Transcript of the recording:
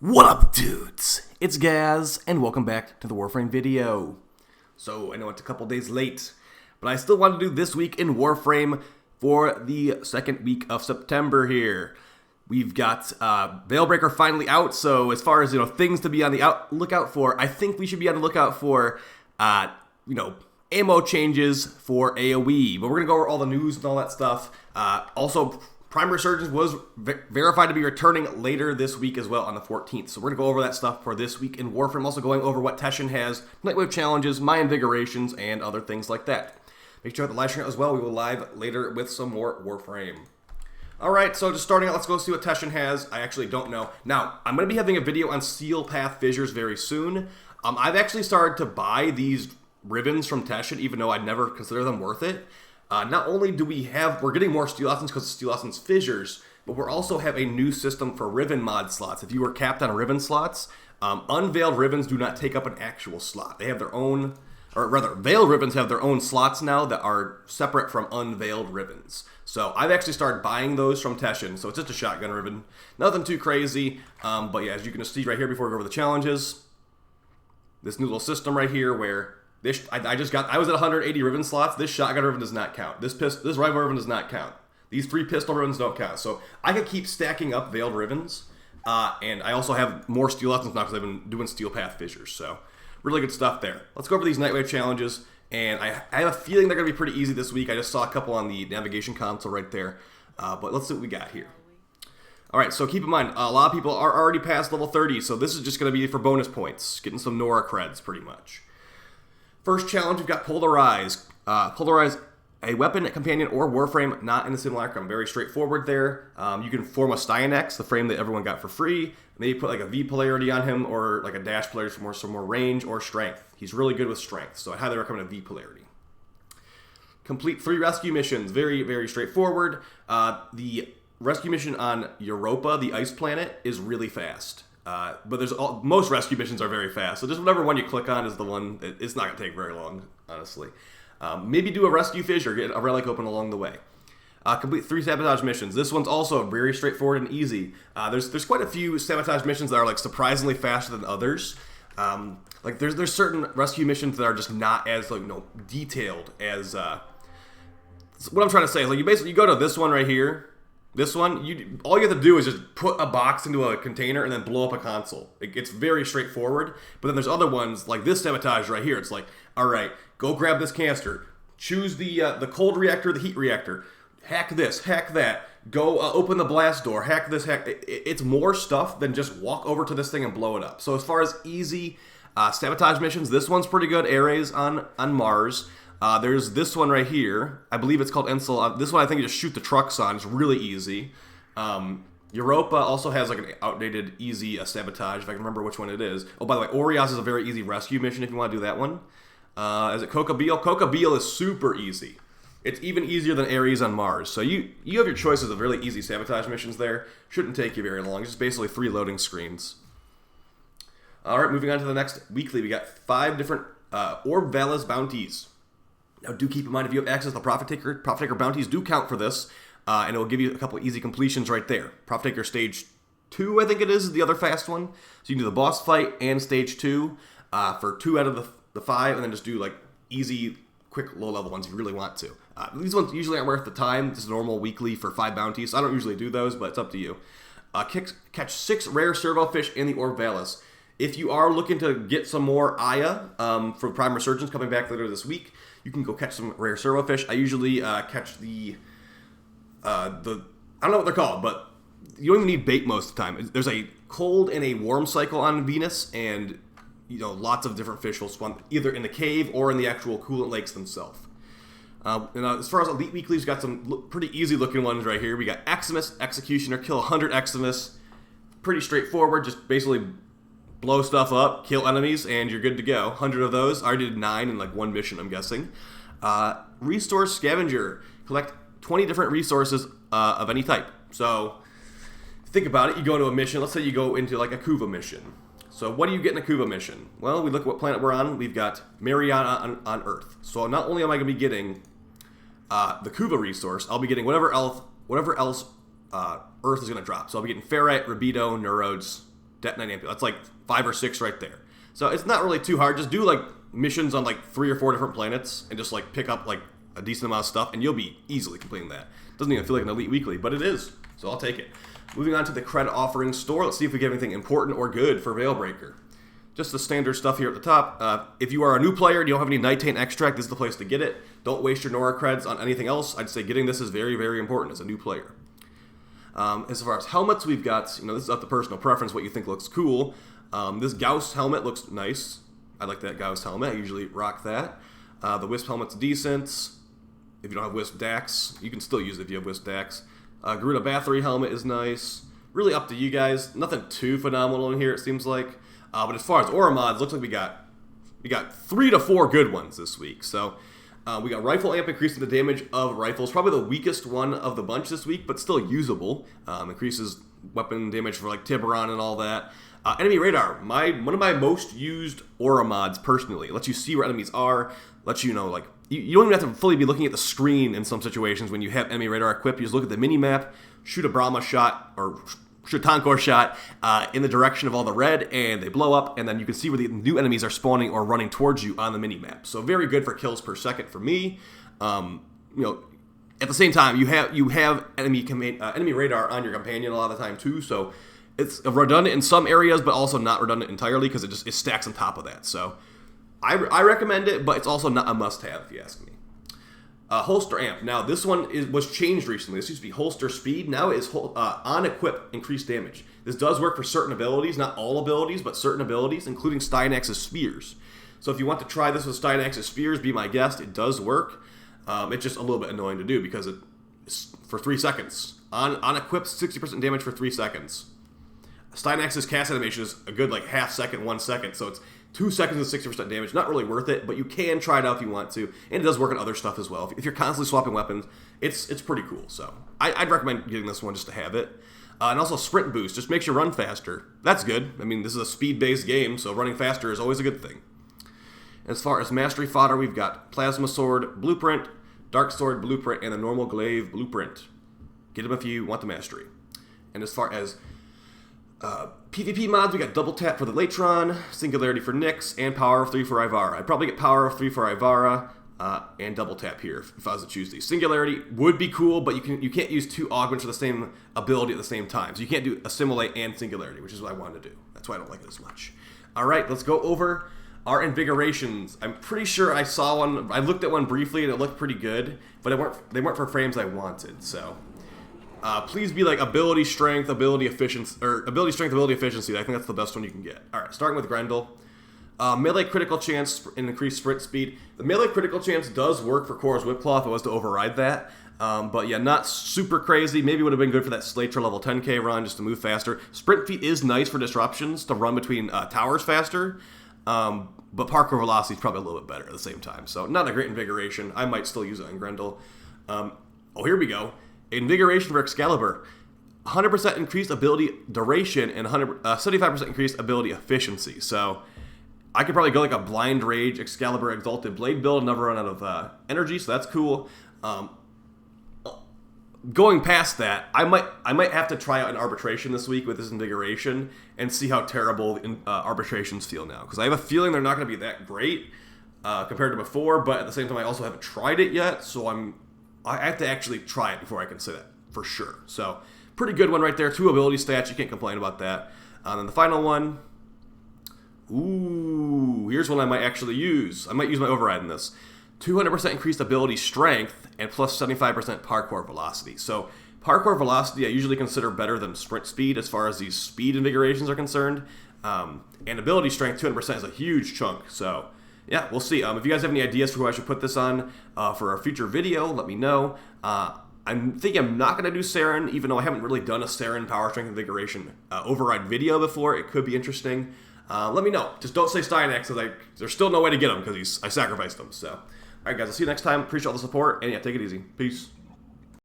What up, dudes? It's Gaz, and welcome back to the Warframe video. So, I know it's a couple days late, but I still want to do this week in Warframe for the second week of September here. We've got Veilbreaker finally out, so as far as, things to be on the lookout for, I think we should be on the lookout for, ammo changes for AoE. But we're going to go over all the news and all that stuff. Also, Prime Resurgence was verified to be returning later this week as well on the 14th. So we're going to go over that stuff for this week in Warframe. Also going over what Teshin has, Nightwave challenges, my invigorations, and other things like that. Make sure to live stream as well. We will live later with some more Warframe. Alright, so just starting out, let's go see what Teshin has. I actually don't know. Now, I'm going to be having a video on Steel Path Fissures very soon. I've actually started to buy these Rivens from Teshin, even though I'd never consider them worth it. Not only do we're getting more Steel Essence because of Steel Essence Fissures, but we also have a new system for Riven mod slots. If you were capped on Riven slots, Unveiled Rivens do not take up an actual slot. They have their own, or rather, Veiled Rivens have their own slots now that are separate from Unveiled Rivens. So I've actually started buying those from Teshin, so it's just a shotgun Riven. Nothing too crazy, but yeah, as you can see right here before we go over the challenges, this new little system right here where I was at 180 Riven slots. This shotgun Riven does not count. This rifle Riven does not count. These 3 pistol Rivens don't count. So I can keep stacking up Veiled Rivens. And I also have more Steel Essence now because I've been doing Steel Path Fissures. So really good stuff there. Let's go over these Nightwave challenges. And I have a feeling they're going to be pretty easy this week. I just saw a couple on the navigation console right there. But let's see what we got here. Alright, so keep in mind, a lot of people are already past level 30. So this is just going to be for bonus points. Getting some Nora creds pretty much. First challenge, we've got Polarize. Polarize a weapon, a companion, or Warframe not in the simulacrum. Very straightforward there. You can form a Styanax, the frame that everyone got for free. Maybe put like a V polarity on him or like a dash polarity for some more range or strength. He's really good with strength, so I highly recommend a V polarity. Complete 3 rescue missions. Very, very straightforward. The rescue mission on Europa, the ice planet, is really fast. But most rescue missions are very fast, so just whatever one you click on is the one. It's not going to take very long, honestly. Maybe do a rescue fissure, get a relic open along the way. Complete 3 sabotage missions. This one's also very straightforward and easy. There's quite a few sabotage missions that are like surprisingly faster than others. Like there's certain rescue missions that are just not as detailed as. What I'm trying to say is you go to this one right here. This one, all you have to do is just put a box into a container and then blow up a console. It's very straightforward. But then there's other ones, like this sabotage right here. It's like, all right, go grab this canister. Choose the cold reactor, the heat reactor. Hack this, hack that. Go open the blast door. Hack this, hack. It's more stuff than just walk over to this thing and blow it up. So as far as easy sabotage missions, this one's pretty good. Ares on Mars. There's this one right here. I believe it's called Ensel. This one I think you just shoot the trucks on. It's really easy. Europa also has like an outdated easy sabotage, if I can remember which one it is. Oh, by the way, Orios is a very easy rescue mission if you want to do that one. Is it Coca-Beal? Coca-Beal is super easy. It's even easier than Ares on Mars. So you have your choices of really easy sabotage missions there. Shouldn't take you very long. Just basically 3 loading screens. Alright, moving on to the next weekly. We got 5 different Orb Valis bounties. Now, do keep in mind, if you have access to Profit Taker bounties do count for this, and it will give you a couple easy completions right there. Profit Taker Stage 2, I think it is the other fast one. So you can do the boss fight and Stage 2 for 2 out of the 5, and then just do, like, easy, quick, low-level ones if you really want to. These ones usually aren't worth the time. This is normal weekly for 5 bounties, so I don't usually do those, but it's up to you. Catch 6 rare servofish in the Orb Valis. If you are looking to get some more Aya for Prime Resurgence coming back later this week, you can go catch some rare servofish. I usually catch the I don't know what they're called, but you don't even need bait most of the time. There's a cold and a warm cycle on Venus, and lots of different fish will spawn either in the cave or in the actual coolant lakes themselves. As far as Elite Weeklies, we've got some pretty easy looking ones right here. We got Eximus, Executioner, kill 100 Eximus. Pretty straightforward, just basically blow stuff up, kill enemies, and you're good to go. 100 of those. I already did 9 in like 1 mission, I'm guessing. Resource Scavenger. Collect 20 different resources of any type. So, think about it. You go into a mission. Let's say you go into like a Kuva mission. So, what do you get in a Kuva mission? Well, we look at what planet we're on. We've got Mariana on Earth. So, not only am I going to be getting the Kuva resource, I'll be getting whatever else Earth is going to drop. So, I'll be getting Ferrite, Rubido, Neurodes, Detonate ampule. That's like 5 or 6 right there. So it's not really too hard. Just do like missions on like 3 or 4 different planets and just like pick up like a decent amount of stuff, and you'll be easily completing that. Doesn't even feel like an elite weekly, but it is. So I'll take it. Moving on to the credit offering store. Let's see if we get anything important or good for Veilbreaker. Just the standard stuff here at the top. If you are a new player and you don't have any Nightane extract, this is the place to get it. Don't waste your Nora creds on anything else. I'd say getting this is very, very important as a new player. As far as helmets, we've got, this is up to personal preference, what you think looks cool. This Gauss helmet looks nice. I like that Gauss helmet. I usually rock that. The Wisp helmet's decent. If you don't have Wisp Dax, you can still use it if you have Wisp Dax. Garuda Bathory helmet is nice. Really up to you guys. Nothing too phenomenal in here, it seems like. But as far as aura mods, looks like we got 3 to 4 good ones this week. So we got Rifle Amp increasing the damage of rifles. Probably the weakest one of the bunch this week, but still usable. Increases weapon damage for like Tiburon and all that. Enemy Radar, one of my most used aura mods personally. It lets you see where enemies are. Lets you know, like, you don't even have to fully be looking at the screen in some situations when you have Enemy Radar equipped. You just look at the mini-map, shoot a Brahma shot, or shoot a Tankor shot in the direction of all the red, and they blow up, and then you can see where the new enemies are spawning or running towards you on the mini-map. So very good for kills per second for me. At the same time, you have enemy radar on your companion a lot of the time too, so it's redundant in some areas, but also not redundant entirely because it stacks on top of that. So I recommend it, but it's also not a must-have if you ask me. Holster Amp. Now, this one was changed recently. This used to be Holster Speed. Now it is on equip increased damage. This does work for certain abilities, not all abilities, but certain abilities, including Stynax's Spears. So if you want to try this with Stynax's Spears, be my guest. It does work. It's just a little bit annoying to do because it's for 3 seconds. On equip, 60% damage for 3 seconds. Stynax's cast animation is a good like half second, 1 second, so it's 2 seconds and 60% damage. Not really worth it, but you can try it out if you want to, and it does work on other stuff as well. If you're constantly swapping weapons, it's pretty cool. So I'd recommend getting this one just to have it. And also Sprint Boost, just makes you run faster. That's good. I mean, this is a speed-based game, so running faster is always a good thing. As far as Mastery Fodder, we've got Plasma Sword Blueprint, Dark Sword Blueprint, and the normal Glaive Blueprint. Get them if you want the Mastery. And as far as PvP mods, we got Double Tap for the Latron, Singularity for Nyx, and Power of 3 for Ivara. I'd probably get Power of 3 for Ivara and Double Tap here if I was to choose these. Singularity would be cool, but you can't use 2 augments for the same ability at the same time. So you can't do Assimilate and Singularity, which is what I wanted to do. That's why I don't like it as much. All right, let's go over our invigorations. I'm pretty sure I saw one. I looked at one briefly and it looked pretty good, but they weren't for frames I wanted. So please be like ability strength, ability efficiency. I think that's the best one you can get. All right, starting with Grendel. Melee critical chance and increased sprint speed. The melee critical chance does work for Korra's Whipclaw if it was to override that. But yeah, not super crazy. Maybe would have been good for that Slater level 10k run just to move faster. Sprint feet is nice for disruptions to run between towers faster. But parkour velocity is probably a little bit better at the same time. So not a great invigoration. I might still use it on Grendel. Here we go. Invigoration for Excalibur. 100% increased ability duration and 75% increased ability efficiency. So I could probably go like a Blind Rage Excalibur Exalted Blade build and never run out of energy, so that's cool. Going past that, I might have to try out an arbitration this week with this invigoration and see how terrible arbitrations feel now, because I have a feeling they're not going to be that great compared to before, but at the same time I also haven't tried it yet, so I have to actually try it before I can say that for sure. So pretty good one right there. 2 ability stats, you can't complain about that. And then the final one, here's one I might actually use. I might use my override in this. 200% increased ability strength and plus 75% parkour velocity. So parkour velocity I usually consider better than sprint speed as far as these speed invigorations are concerned. And ability strength, 200% is a huge chunk. So yeah, we'll see. If you guys have any ideas for who I should put this on for a future video, let me know. I'm not going to do Saren, even though I haven't really done a Saren power strength invigoration override video before. It could be interesting. Let me know. Just don't say Stynax, because there's still no way to get him because I sacrificed him. So, all right, guys, I'll see you next time. Appreciate all the support, and yeah, take it easy. Peace.